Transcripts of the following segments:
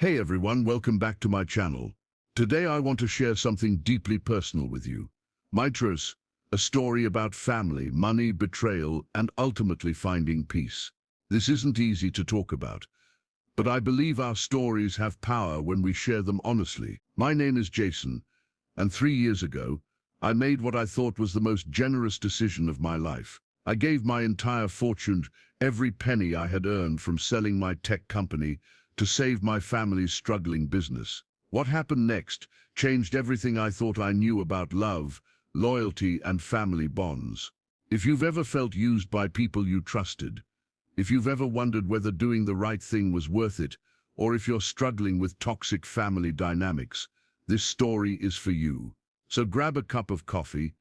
Hey everyone, welcome back to my channel. Today I want to share something deeply personal with you. Mitras, a story about family, money, betrayal, and ultimately finding peace. This isn't easy to talk about, but I believe our stories have power when we share them honestly. My name is Jason, and 3 years ago, I made what I thought was the most generous decision of my life. I gave my entire fortune, every penny I had earned from selling my tech company, to save my family's struggling business. What happened next changed everything I thought I knew about love, loyalty, and family bonds. If you've ever felt used by people you trusted, if you've ever wondered whether doing the right thing was worth it, or if you're struggling with toxic family dynamics, this story is for you. So grab a cup of coffee,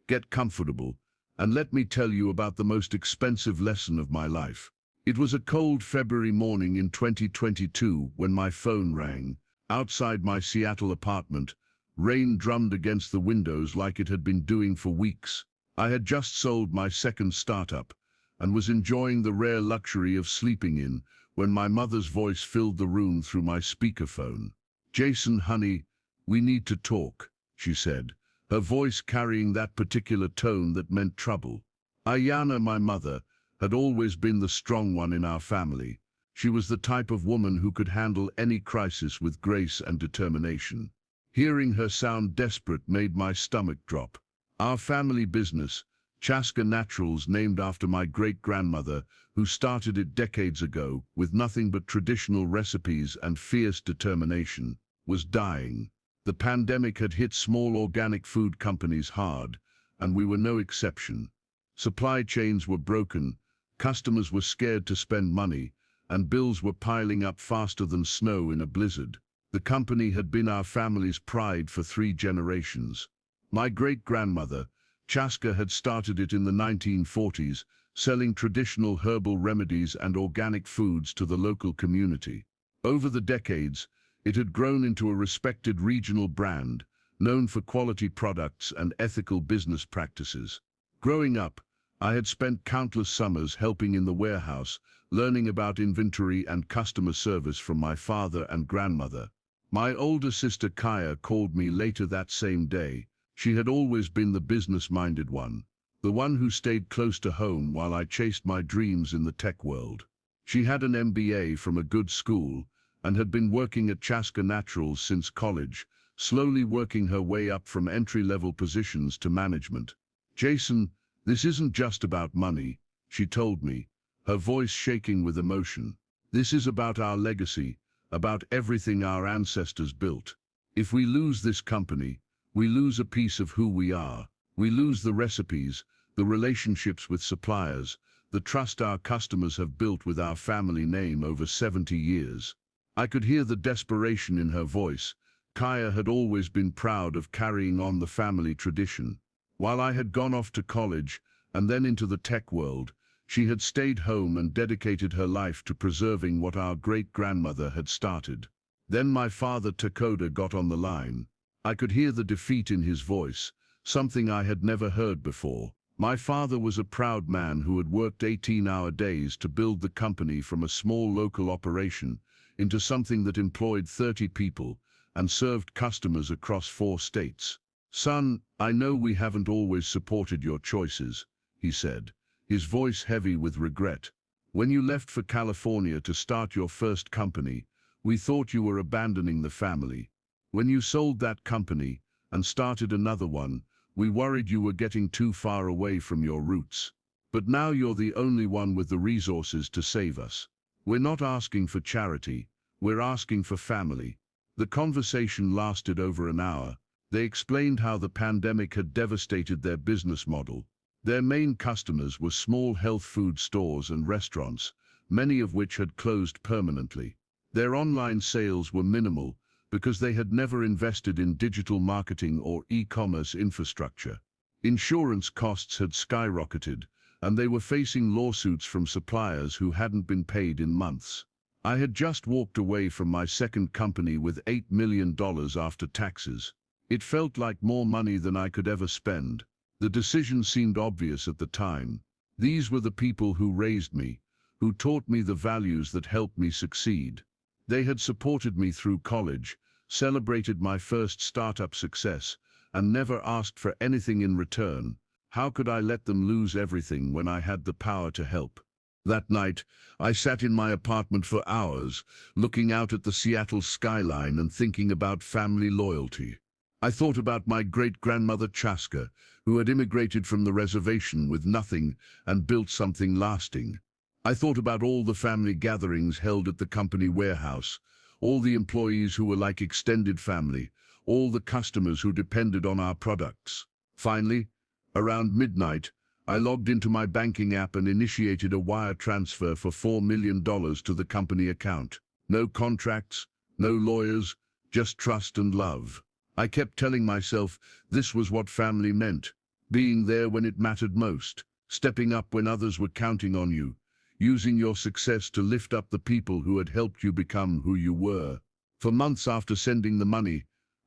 get comfortable, and let me tell you about the most expensive lesson of my life. It was a cold February morning in 2022 when my phone rang. Outside my Seattle apartment, rain drummed against the windows like it had been doing for weeks. I had just sold my second startup and was enjoying the rare luxury of sleeping in when my mother's voice filled the room through my speakerphone. "Jason, honey, we need to talk," she said, her voice carrying that particular tone that meant trouble. Ayana, my mother, had always been the strong one in our family. She was the type of woman who could handle any crisis with grace and determination. Hearing her sound desperate made my stomach drop. Our family business, Chaska Naturals, named after my great-grandmother, who started it decades ago with nothing but traditional recipes and fierce determination, was dying. The pandemic had hit small organic food companies hard, and we were no exception. Supply chains were broken, customers were scared to spend money, and bills were piling up faster than snow in a blizzard. The company had been our family's pride for 3 generations. My great-grandmother, Chaska, had started it in the 1940s, selling traditional herbal remedies and organic foods to the local community. Over the decades, it had grown into a respected regional brand, known for quality products and ethical business practices. Growing up, I had spent countless summers helping in the warehouse, learning about inventory and customer service from my father and grandmother. My older sister Kaya called me later that same day. She had always been the business-minded one, the one who stayed close to home while I chased my dreams in the tech world. She had an MBA from a good school and had been working at Chaska Naturals since college, slowly working her way up from entry-level positions to management. "Jason, this isn't just about money," she told me, her voice shaking with emotion. "This is about our legacy, about everything our ancestors built. If we lose this company, we lose a piece of who we are. We lose the recipes, the relationships with suppliers, the trust our customers have built with our family name over 70 years. I could hear the desperation in her voice. Kaya had always been proud of carrying on the family tradition. While I had gone off to college and then into the tech world, she had stayed home and dedicated her life to preserving what our great-grandmother had started. Then my father Takoda got on the line. I could hear the defeat in his voice, something I had never heard before. My father was a proud man who had worked 18-hour days to build the company from a small local operation into something that employed 30 people and served customers across 4 states. "Son, I know we haven't always supported your choices," he said, his voice heavy with regret. "When you left for California to start your first company, we thought you were abandoning the family. When you sold that company and started another one, we worried you were getting too far away from your roots. But now you're the only one with the resources to save us. We're not asking for charity, we're asking for family." The conversation lasted over an hour. They explained how the pandemic had devastated their business model. Their main customers were small health food stores and restaurants, many of which had closed permanently. Their online sales were minimal because they had never invested in digital marketing or e-commerce infrastructure. Insurance costs had skyrocketed, and they were facing lawsuits from suppliers who hadn't been paid in months. I had just walked away from my second company with $8 million after taxes. It felt like more money than I could ever spend. The decision seemed obvious at the time. These were the people who raised me, who taught me the values that helped me succeed. They had supported me through college, celebrated my first startup success, and never asked for anything in return. How could I let them lose everything when I had the power to help? That night, I sat in my apartment for hours, looking out at the Seattle skyline and thinking about family loyalty. I thought about my great-grandmother Chaska, who had immigrated from the reservation with nothing and built something lasting. I thought about all the family gatherings held at the company warehouse, all the employees who were like extended family, all the customers who depended on our products. Finally, around midnight, I logged into my banking app and initiated a wire transfer for $4 million to the company account. No contracts, no lawyers, just trust and love. I kept telling myself this was what family meant, being there when it mattered most, stepping up when others were counting on you, using your success to lift up the people who had helped you become who you were. For months after sending the money,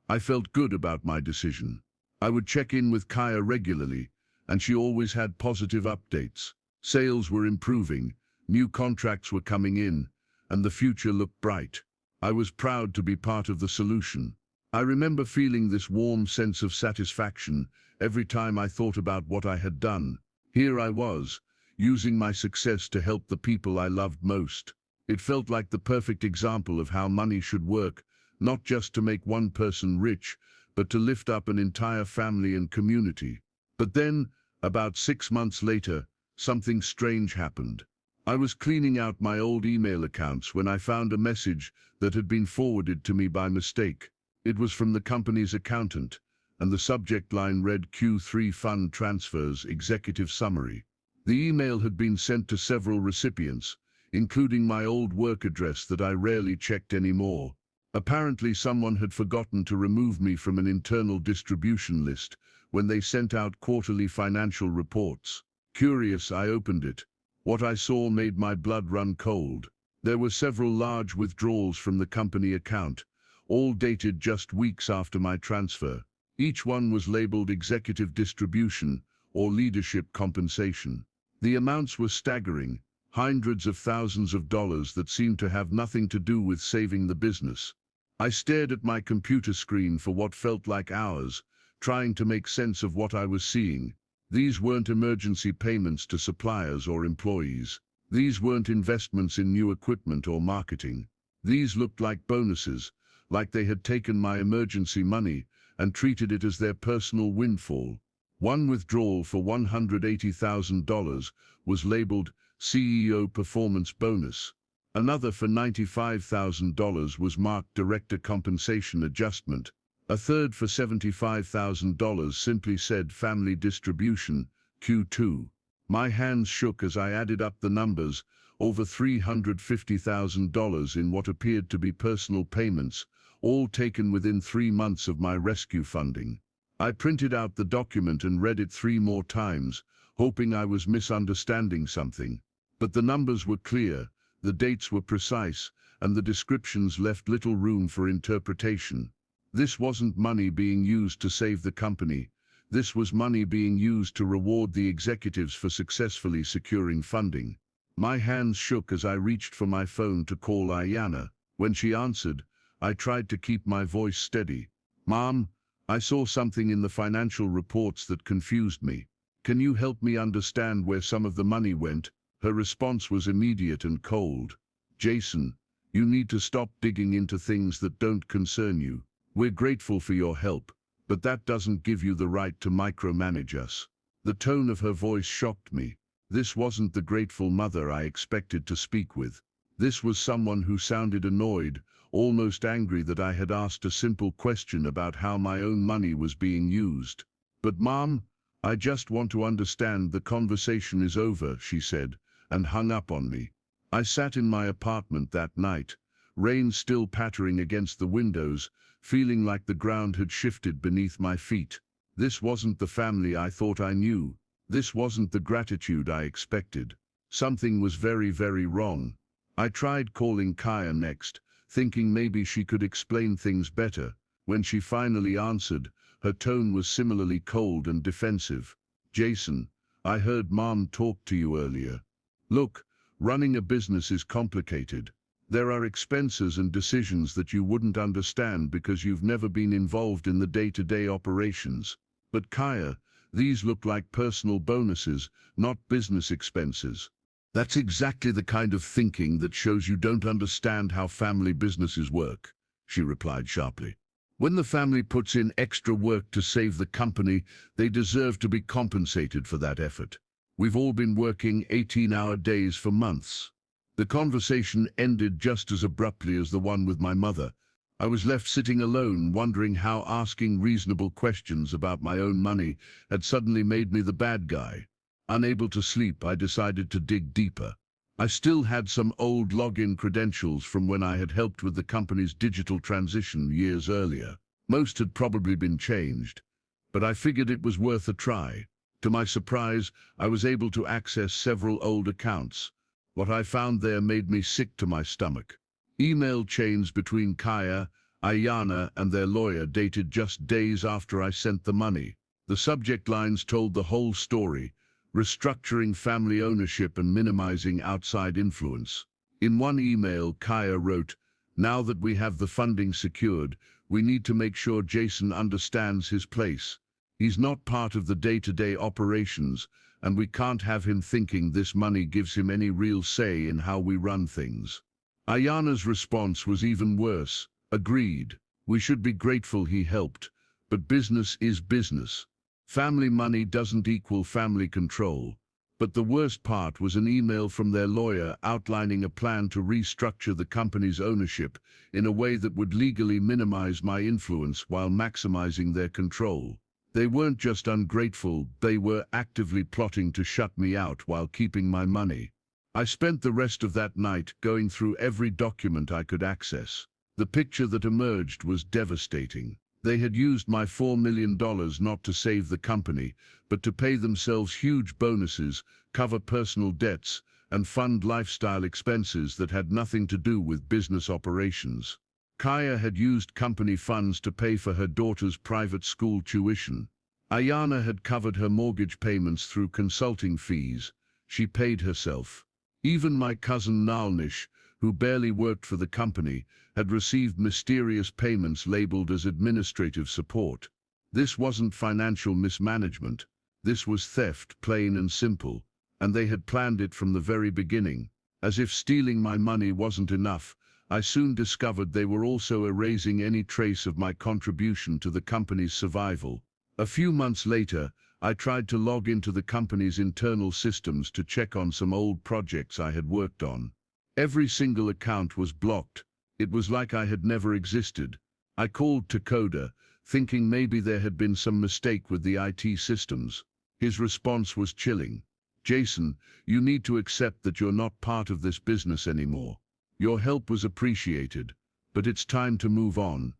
I felt good about my decision. I would check in with Kaya regularly, and she always had positive updates. Sales were improving, new contracts were coming in, and the future looked bright. I was proud to be part of the solution. I remember feeling this warm sense of satisfaction every time I thought about what I had done. Here I was, using my success to help the people I loved most. It felt like the perfect example of how money should work, not just to make one person rich, but to lift up an entire family and community. But then, about 6 months later, something strange happened. I was cleaning out my old email accounts when I found a message that had been forwarded to me by mistake. It was from the company's accountant, and the subject line read Q3 Fund Transfers Executive Summary. The email had been sent to several recipients, including my old work address that I rarely checked anymore. Apparently someone had forgotten to remove me from an internal distribution list when they sent out quarterly financial reports. Curious, I opened it. What I saw made my blood run cold. There were several large withdrawals from the company account, all dated just weeks after my transfer. Each one was labeled executive distribution or leadership compensation. The amounts were staggering, hundreds of thousands of dollars that seemed to have nothing to do with saving the business. I stared at my computer screen for what felt like hours, trying to make sense of what I was seeing. These weren't emergency payments to suppliers or employees. These weren't investments in new equipment or marketing. These looked like bonuses, like they had taken my emergency money and treated it as their personal windfall. One withdrawal for $180,000 was labeled CEO Performance Bonus. Another for $95,000 was marked Director Compensation Adjustment. A third for $75,000 simply said Family Distribution, Q2. My hands shook as I added up the numbers, over $350,000 in what appeared to be personal payments, all taken within 3 months of my rescue funding. I printed out the document and read it 3 more times, hoping I was misunderstanding something. But the numbers were clear, the dates were precise, and the descriptions left little room for interpretation. This wasn't money being used to save the company. This was money being used to reward the executives for successfully securing funding. My hands shook as I reached for my phone to call Ayana. When she answered, I tried to keep my voice steady. "Mom, I saw something in the financial reports that confused me. Can you help me understand where some of the money went?" Her response was immediate and cold. "Jason, you need to stop digging into things that don't concern you. We're grateful for your help, but that doesn't give you the right to micromanage us." The tone of her voice shocked me. This wasn't the grateful mother I expected to speak with. This was someone who sounded annoyed, almost angry that I had asked a simple question about how my own money was being used. "But Mom, I just want to understand. The conversation is over," she said, and hung up on me. I sat in my apartment that night, rain still pattering against the windows, feeling like the ground had shifted beneath my feet. This wasn't the family I thought I knew. This wasn't the gratitude I expected. Something was very, very wrong. I tried calling Kaya next, thinking maybe she could explain things better. When she finally answered, her tone was similarly cold and defensive. "Jason, I heard Mom talk to you earlier. Look, running a business is complicated. There are expenses and decisions that you wouldn't understand because you've never been involved in the day-to-day operations. But Kaya, these look like personal bonuses, not business expenses. That's exactly the kind of thinking that shows you don't understand how family businesses work, she replied sharply. When the family puts in extra work to save the company, they deserve to be compensated for that effort. We've all been working 18-hour days for months. The conversation ended just as abruptly as the one with my mother. I was left sitting alone, wondering how asking reasonable questions about my own money had suddenly made me the bad guy. Unable to sleep, I decided to dig deeper. I still had some old login credentials from when I had helped with the company's digital transition years earlier. Most had probably been changed, but I figured it was worth a try. To my surprise, I was able to access several old accounts. What I found there made me sick to my stomach. Email chains between Kaya, Ayana, and their lawyer dated just days after I sent the money. The subject lines told the whole story: restructuring family ownership and minimizing outside influence. In one email, Kaya wrote, "Now that we have the funding secured, we need to make sure Jason understands his place. He's not part of the day-to-day operations, and we can't have him thinking this money gives him any real say in how we run things." Ayana's response was even worse. "Agreed. We should be grateful he helped, but business is business. Family money doesn't equal family control." But the worst part was an email from their lawyer outlining a plan to restructure the company's ownership in a way that would legally minimize my influence while maximizing their control. They weren't just ungrateful, they were actively plotting to shut me out while keeping my money. I spent the rest of that night going through every document I could access. The picture that emerged was devastating. They had used my $4 million not to save the company, but to pay themselves huge bonuses, cover personal debts, and fund lifestyle expenses that had nothing to do with business operations. Kaya had used company funds to pay for her daughter's private school tuition. Ayana had covered her mortgage payments through consulting fees. She paid herself. Even my cousin Nalnish, who barely worked for the company, had received mysterious payments labeled as administrative support. This wasn't financial mismanagement. This was theft, plain and simple, and they had planned it from the very beginning. As if stealing my money wasn't enough, I soon discovered they were also erasing any trace of my contribution to the company's survival. A few months later, I tried to log into the company's internal systems to check on some old projects I had worked on. Every single account was blocked. It was like I had never existed. I called Takoda, thinking maybe there had been some mistake with the IT systems. His response was chilling. "Jason, you need to accept that you're not part of this business anymore. Your help was appreciated, but it's time to move on."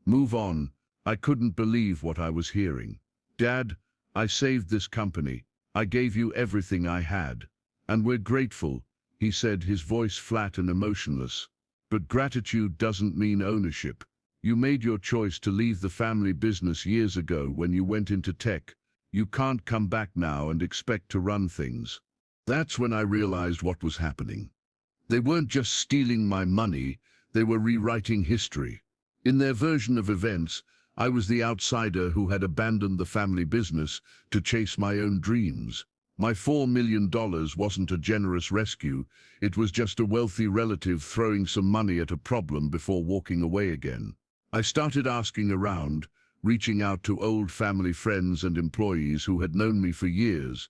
Move on? I couldn't believe what I was hearing. "Dad, I saved this company. I gave you everything I had. And we're grateful," he said, his voice flat and emotionless. "But gratitude doesn't mean ownership. You made your choice to leave the family business years ago when you went into tech. You can't come back now and expect to run things." That's when I realized what was happening. They weren't just stealing my money, they were rewriting history. In their version of events, I was the outsider who had abandoned the family business to chase my own dreams. My $4 million wasn't a generous rescue, it was just a wealthy relative throwing some money at a problem before walking away again. I started asking around, reaching out to old family friends and employees who had known me for years.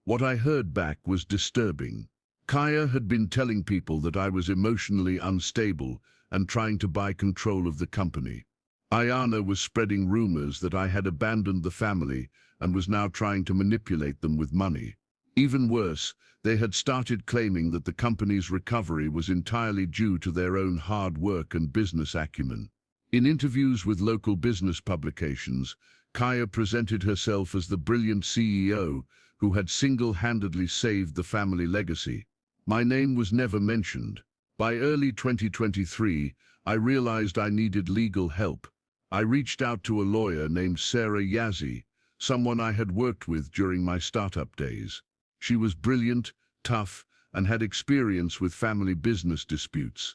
What I heard back was disturbing. Kaya had been telling people that I was emotionally unstable and trying to buy control of the company. Ayana was spreading rumors that I had abandoned the family and was now trying to manipulate them with money. Even worse, they had started claiming that the company's recovery was entirely due to their own hard work and business acumen. In interviews with local business publications, Kaya presented herself as the brilliant CEO who had single-handedly saved the family legacy. My name was never mentioned. By early 2023, I realized I needed legal help. I reached out to a lawyer named Sarah Yazzie, someone I had worked with during my startup days. She was brilliant, tough, and had experience with family business disputes.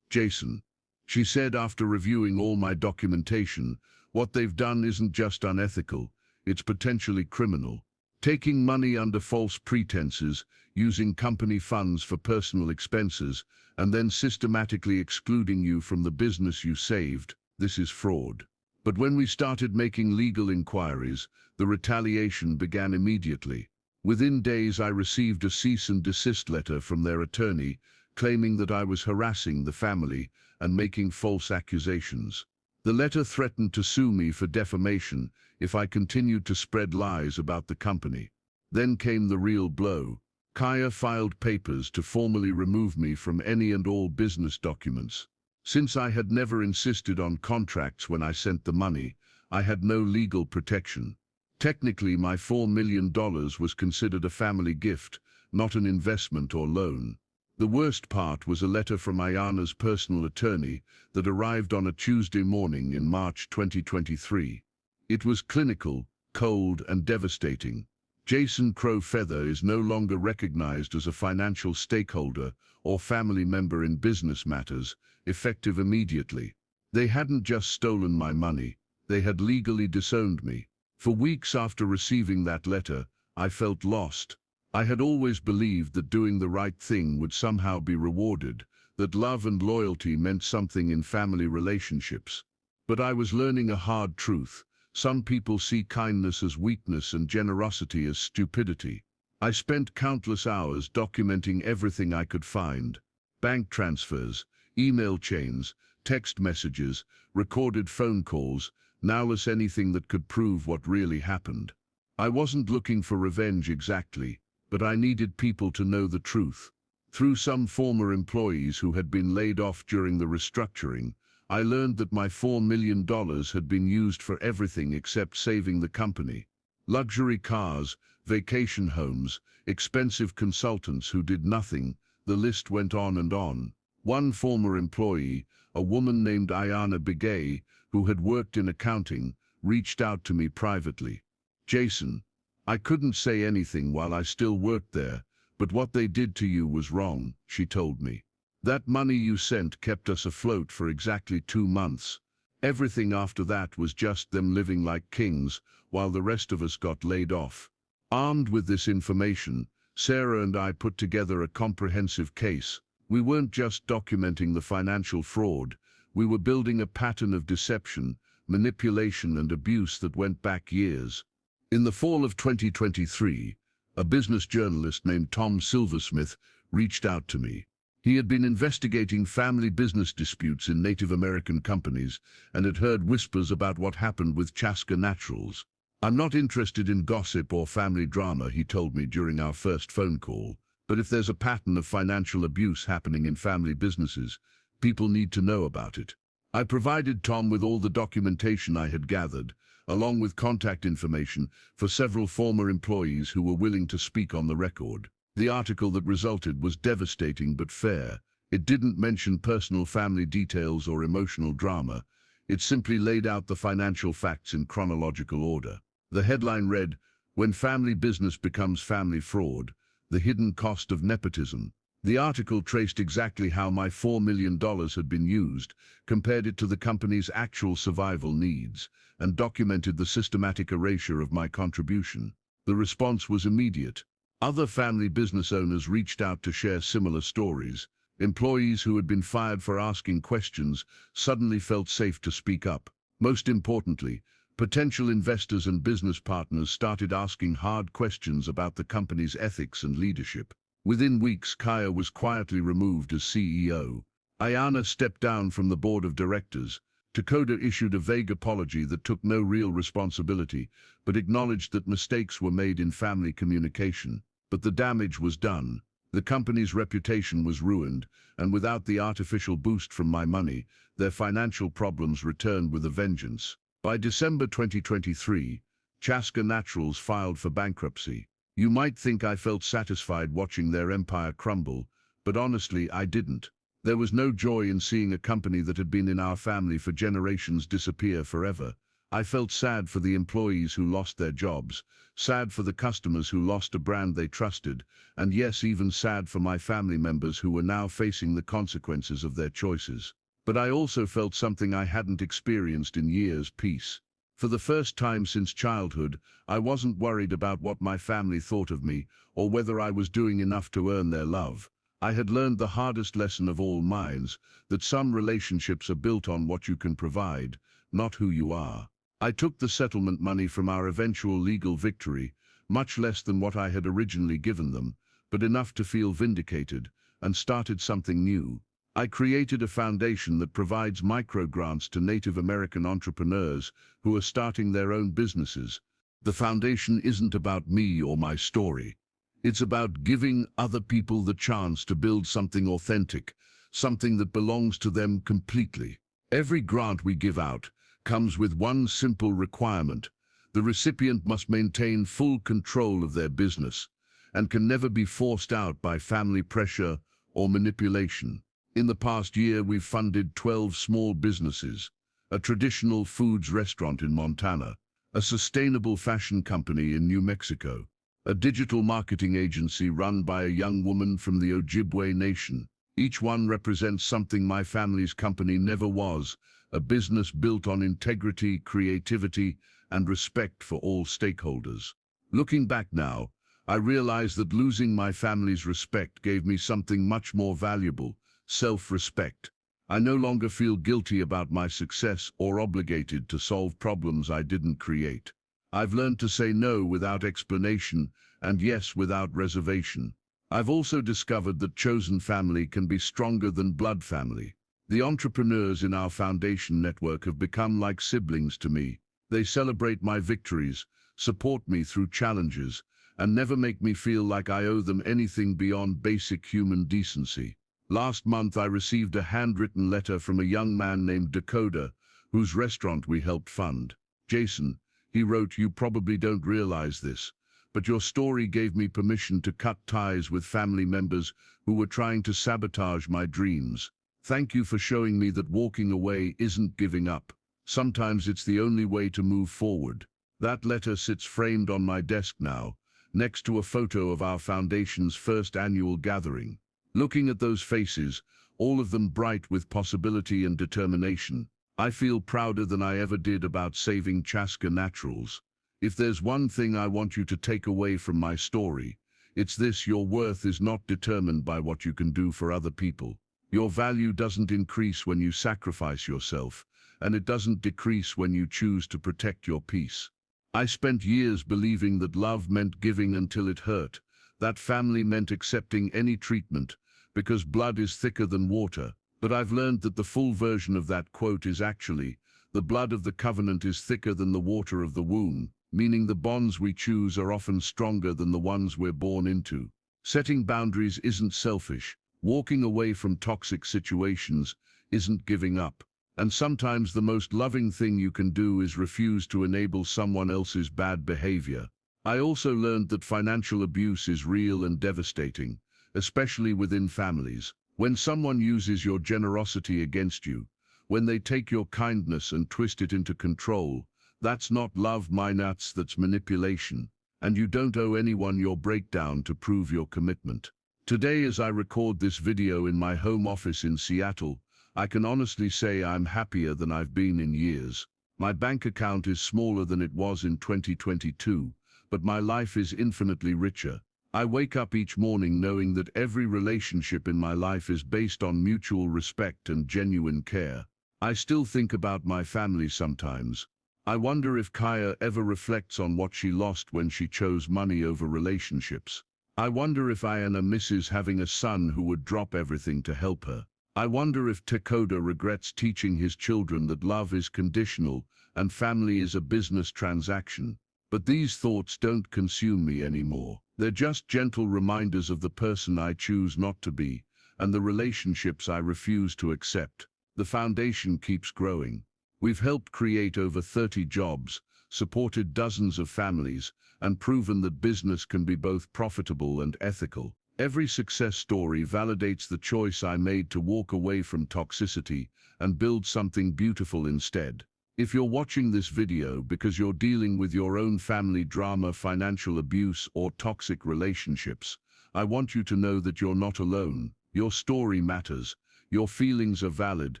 Jason, she said after reviewing all my documentation, what they've done isn't just unethical, it's potentially criminal. Taking money under false pretenses, using company funds for personal expenses, and then systematically excluding you from the business you saved, this is fraud. But when we started making legal inquiries, the retaliation began immediately. Within days, I received a cease and desist letter from their attorney, claiming that I was harassing the family and making false accusations. The letter threatened to sue me for defamation if I continued to spread lies about the company. Then came the real blow. Kaya filed papers to formally remove me from any and all business documents. Since I had never insisted on contracts when I sent the money, I had no legal protection. Technically, my $4 million was considered a family gift, not an investment or loan. The worst part was a letter from Ayana's personal attorney that arrived on a Tuesday morning in March 2023. It was clinical, cold, and devastating. Jason Crow Feather is no longer recognized as a financial stakeholder or family member in business matters, effective immediately. They hadn't just stolen my money, they had legally disowned me. For weeks after receiving that letter, I felt lost. I had always believed that doing the right thing would somehow be rewarded, that love and loyalty meant something in family relationships. But I was learning a hard truth. Some people see kindness as weakness and generosity as stupidity. I spent countless hours documenting everything I could find. Bank transfers, email chains, text messages, recorded phone calls, now less anything that could prove what really happened. I wasn't looking for revenge exactly, but I needed people to know the truth. Through some former employees who had been laid off during the restructuring, I learned that my $4 million had been used for everything except saving the company. Luxury cars, vacation homes, expensive consultants who did nothing, the list went on and on. One former employee, a woman named Ayana Begay, who had worked in accounting, reached out to me privately. Jason, I couldn't say anything while I still worked there, but what they did to you was wrong, she told me. That money you sent kept us afloat for exactly 2 months. Everything after that was just them living like kings, while the rest of us got laid off. Armed with this information, Sarah and I put together a comprehensive case. We weren't just documenting the financial fraud, we were building a pattern of deception, manipulation and abuse that went back years. In the fall of 2023, a business journalist named Tom Silversmith reached out to me. He had been investigating family business disputes in Native American companies and had heard whispers about what happened with Chaska Naturals. I'm not interested in gossip or family drama, he told me during our first phone call, but if there's a pattern of financial abuse happening in family businesses, people need to know about it. I provided Tom with all the documentation I had gathered, along with contact information for several former employees who were willing to speak on the record. The article that resulted was devastating but fair. It didn't mention personal family details or emotional drama. It simply laid out the financial facts in chronological order. The headline read, "When Family Business Becomes Family Fraud, the Hidden Cost of Nepotism." The article traced exactly how my $4 million had been used, compared it to the company's actual survival needs, and documented the systematic erasure of my contribution. The response was immediate. Other family business owners reached out to share similar stories. Employees who had been fired for asking questions suddenly felt safe to speak up. Most importantly, potential investors and business partners started asking hard questions about the company's ethics and leadership. Within weeks, Kaya was quietly removed as CEO. Ayana stepped down from the board of directors. Takoda issued a vague apology that took no real responsibility, but acknowledged that mistakes were made in family communication. But the damage was done. The company's reputation was ruined, and without the artificial boost from my money, their financial problems returned with a vengeance. By December 2023, Chaska Naturals filed for bankruptcy. You might think I felt satisfied watching their empire crumble, but honestly, I didn't. There was no joy in seeing a company that had been in our family for generations disappear forever. I felt sad for the employees who lost their jobs, sad for the customers who lost a brand they trusted, and yes, even sad for my family members who were now facing the consequences of their choices. But I also felt something I hadn't experienced in years: peace. For the first time since childhood, I wasn't worried about what my family thought of me or whether I was doing enough to earn their love. I had learned the hardest lesson of all mines, that some relationships are built on what you can provide, not who you are. I took the settlement money from our eventual legal victory, much less than what I had originally given them, but enough to feel vindicated, and started something new. I created a foundation that provides micro-grants to Native American entrepreneurs who are starting their own businesses. The foundation isn't about me or my story. It's about giving other people the chance to build something authentic, something that belongs to them completely. Every grant we give out comes with one simple requirement: the recipient must maintain full control of their business and can never be forced out by family pressure or manipulation. In the past year, we've funded 12 small businesses: a traditional foods restaurant in Montana, a sustainable fashion company in New Mexico, a digital marketing agency run by a young woman from the Ojibwe Nation. Each one represents something my family's company never was: a business built on integrity, creativity, and respect for all stakeholders. Looking back now, I realize that losing my family's respect gave me something much more valuable: self-respect. I no longer feel guilty about my success or obligated to solve problems I didn't create. I've learned to say no without explanation and yes without reservation. I've also discovered that chosen family can be stronger than blood family. The entrepreneurs in our foundation network have become like siblings to me. They celebrate my victories, support me through challenges, and never make me feel like I owe them anything beyond basic human decency. Last month, I received a handwritten letter from a young man named Dakota, whose restaurant we helped fund. "Jason," he wrote, "you probably don't realize this, but your story gave me permission to cut ties with family members who were trying to sabotage my dreams. Thank you for showing me that walking away isn't giving up. Sometimes it's the only way to move forward." That letter sits framed on my desk now, next to a photo of our foundation's first annual gathering. Looking at those faces, all of them bright with possibility and determination, I feel prouder than I ever did about saving Chaska Naturals. If there's one thing I want you to take away from my story, it's this: your worth is not determined by what you can do for other people. Your value doesn't increase when you sacrifice yourself, and it doesn't decrease when you choose to protect your peace. I spent years believing that love meant giving until it hurt, that family meant accepting any treatment, because blood is thicker than water. But I've learned that the full version of that quote is actually, the blood of the covenant is thicker than the water of the womb, meaning the bonds we choose are often stronger than the ones we're born into. Setting boundaries isn't selfish. Walking away from toxic situations isn't giving up. And sometimes the most loving thing you can do is refuse to enable someone else's bad behavior. I also learned that financial abuse is real and devastating, especially within families. When someone uses your generosity against you, when they take your kindness and twist it into control, that's not love, that's manipulation. And you don't owe anyone your breakdown to prove your commitment. Today, as I record this video in my home office in Seattle, I can honestly say I'm happier than I've been in years. My bank account is smaller than it was in 2022, but my life is infinitely richer. I wake up each morning knowing that every relationship in my life is based on mutual respect and genuine care. I still think about my family sometimes. I wonder if Kaya ever reflects on what she lost when she chose money over relationships. I wonder if Ayana misses having a son who would drop everything to help her. I wonder if Tekoda regrets teaching his children that love is conditional and family is a business transaction. But these thoughts don't consume me anymore. They're just gentle reminders of the person I choose not to be, and the relationships I refuse to accept. The foundation keeps growing. We've helped create over 30 jobs, supported dozens of families, and proven that business can be both profitable and ethical. Every success story validates the choice I made to walk away from toxicity and build something beautiful instead. If you're watching this video because you're dealing with your own family drama, financial abuse, or toxic relationships, I want you to know that you're not alone. Your story matters, your feelings are valid,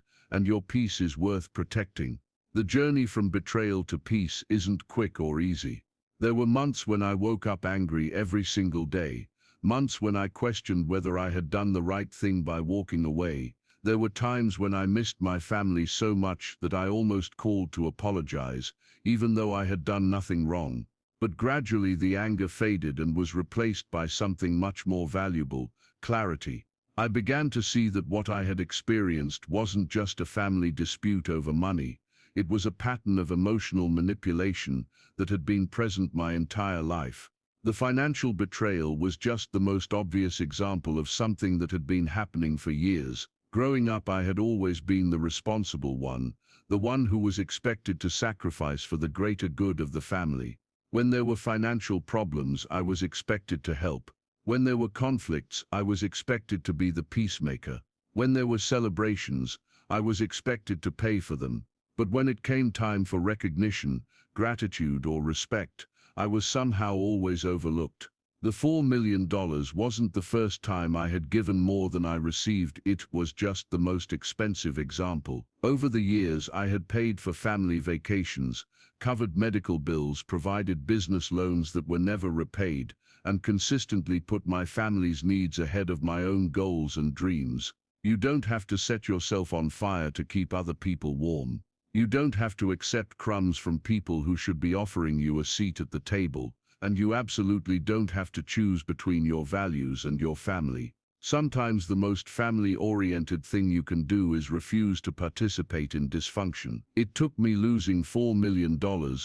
and your peace is worth protecting. The journey from betrayal to peace isn't quick or easy. There were months when I woke up angry every single day, months when I questioned whether I had done the right thing by walking away. There were times when I missed my family so much that I almost called to apologize, even though I had done nothing wrong. But gradually the anger faded and was replaced by something much more valuable: clarity. I began to see that what I had experienced wasn't just a family dispute over money. It was a pattern of emotional manipulation that had been present my entire life. The financial betrayal was just the most obvious example of something that had been happening for years. Growing up, I had always been the responsible one, the one who was expected to sacrifice for the greater good of the family. When there were financial problems, I was expected to help. When there were conflicts, I was expected to be the peacemaker. When there were celebrations, I was expected to pay for them. But when it came time for recognition, gratitude, or respect, I was somehow always overlooked. The $4 million wasn't the first time I had given more than I received. It was just the most expensive example. Over the years, I had paid for family vacations, covered medical bills, provided business loans that were never repaid, and consistently put my family's needs ahead of my own goals and dreams. You don't have to set yourself on fire to keep other people warm. You don't have to accept crumbs from people who should be offering you a seat at the table. And you absolutely don't have to choose between your values and your family. Sometimes the most family-oriented thing you can do is refuse to participate in dysfunction. It took me losing $4 million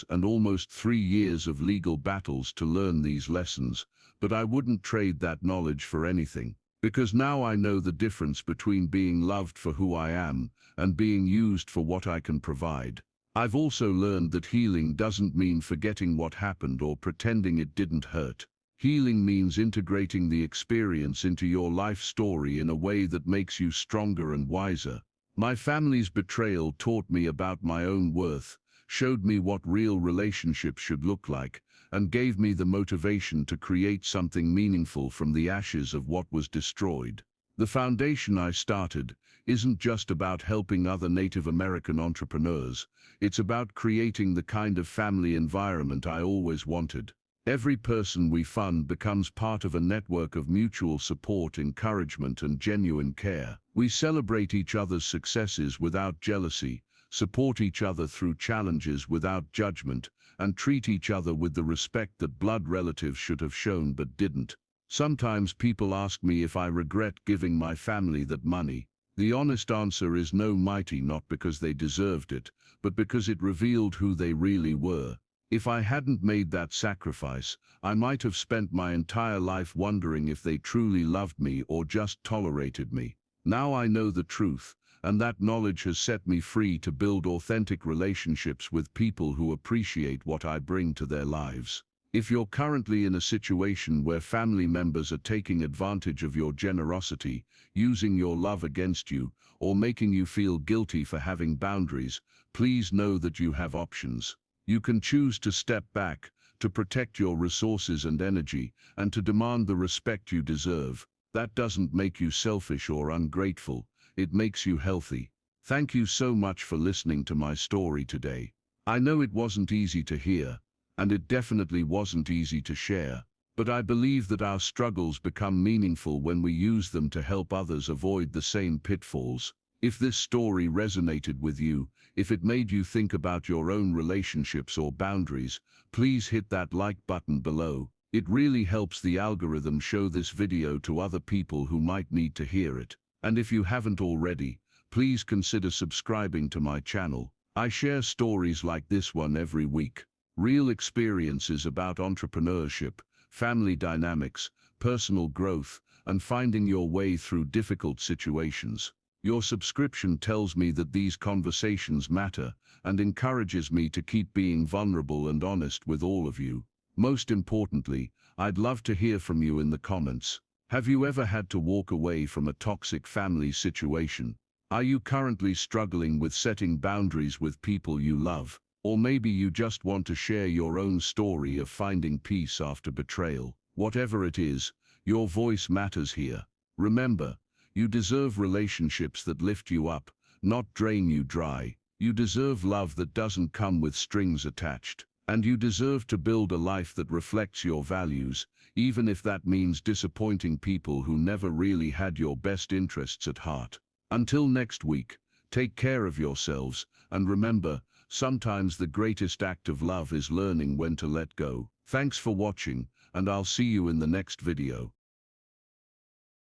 and almost 3 years of legal battles to learn these lessons, but I wouldn't trade that knowledge for anything. Because now I know the difference between being loved for who I am and being used for what I can provide. I've also learned that healing doesn't mean forgetting what happened or pretending it didn't hurt. Healing means integrating the experience into your life story in a way that makes you stronger and wiser. My family's betrayal taught me about my own worth, showed me what real relationships should look like, and gave me the motivation to create something meaningful from the ashes of what was destroyed. The foundation I started isn't just about helping other Native American entrepreneurs. It's about creating the kind of family environment I always wanted. Every person we fund becomes part of a network of mutual support, encouragement, and genuine care. We celebrate each other's successes without jealousy, support each other through challenges without judgment, and treat each other with the respect that blood relatives should have shown but didn't. Sometimes people ask me if I regret giving my family that money. The honest answer is no, mighty, not because they deserved it, but because it revealed who they really were. If I hadn't made that sacrifice, I might have spent my entire life wondering if they truly loved me or just tolerated me. Now I know the truth, and that knowledge has set me free to build authentic relationships with people who appreciate what I bring to their lives. If you're currently in a situation where family members are taking advantage of your generosity, using your love against you, or making you feel guilty for having boundaries, please know that you have options. You can choose to step back, to protect your resources and energy, and to demand the respect you deserve. That doesn't make you selfish or ungrateful. It makes you healthy. Thank you so much for listening to my story today. I know it wasn't easy to hear, and it definitely wasn't easy to share, but I believe that our struggles become meaningful when we use them to help others avoid the same pitfalls. If this story resonated with you, if it made you think about your own relationships or boundaries, please hit that like button below. It really helps the algorithm show this video to other people who might need to hear it. And if you haven't already, please consider subscribing to my channel. I share stories like this one every week. Real experiences about entrepreneurship, family dynamics, personal growth, and finding your way through difficult situations. Your subscription tells me that these conversations matter and encourages me to keep being vulnerable and honest with all of you. Most importantly, I'd love to hear from you in the comments. Have you ever had to walk away from a toxic family situation? Are you currently struggling with setting boundaries with people you love? Or maybe you just want to share your own story of finding peace after betrayal. Whatever it is, your voice matters here. Remember, you deserve relationships that lift you up, not drain you dry. You deserve love that doesn't come with strings attached. And you deserve to build a life that reflects your values, even if that means disappointing people who never really had your best interests at heart. Until next week, take care of yourselves, and remember, sometimes the greatest act of love is learning when to let go. Thanks for watching, and I'll see you in the next video.